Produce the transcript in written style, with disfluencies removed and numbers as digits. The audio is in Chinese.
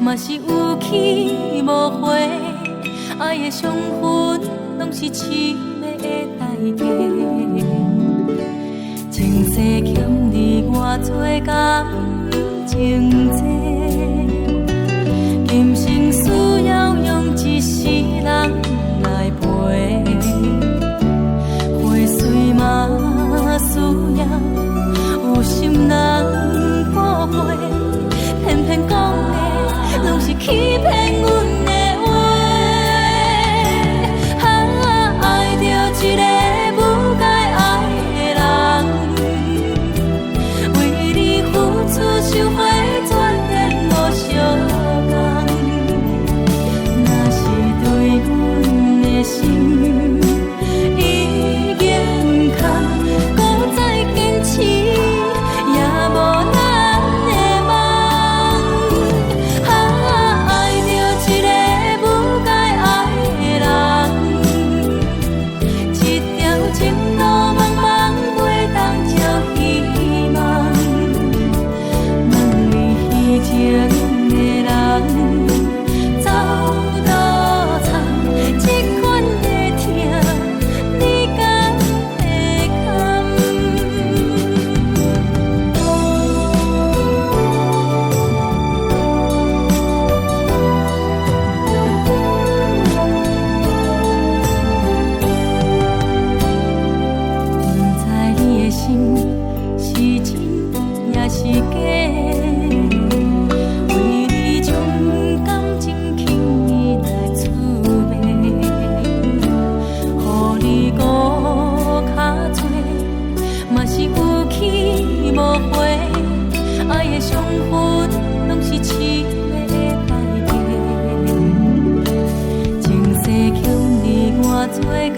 嘛是有去无回，爱的伤痕拢是凄美的代价。前世欠你偌多感情债，今生需要用一世人来陪，花水嘛需要有心人保护，偏偏讲的拢是欺骗阮的话。爱着一个不该爱的人，为你付出收回全然无相共。若是对阮的心已经空，搁再坚持也无咱的梦。爱着一个不该爱的人，一条前路茫茫，袂当照希望。问你彼情的人走倒藏，这款的痛，你敢会堪？不知你的心是真也是假，为你将感情轻易来滋味，予你顾较多，嘛是有去无回，爱的伤痕拢是凄美的代价。前世欠你偌多感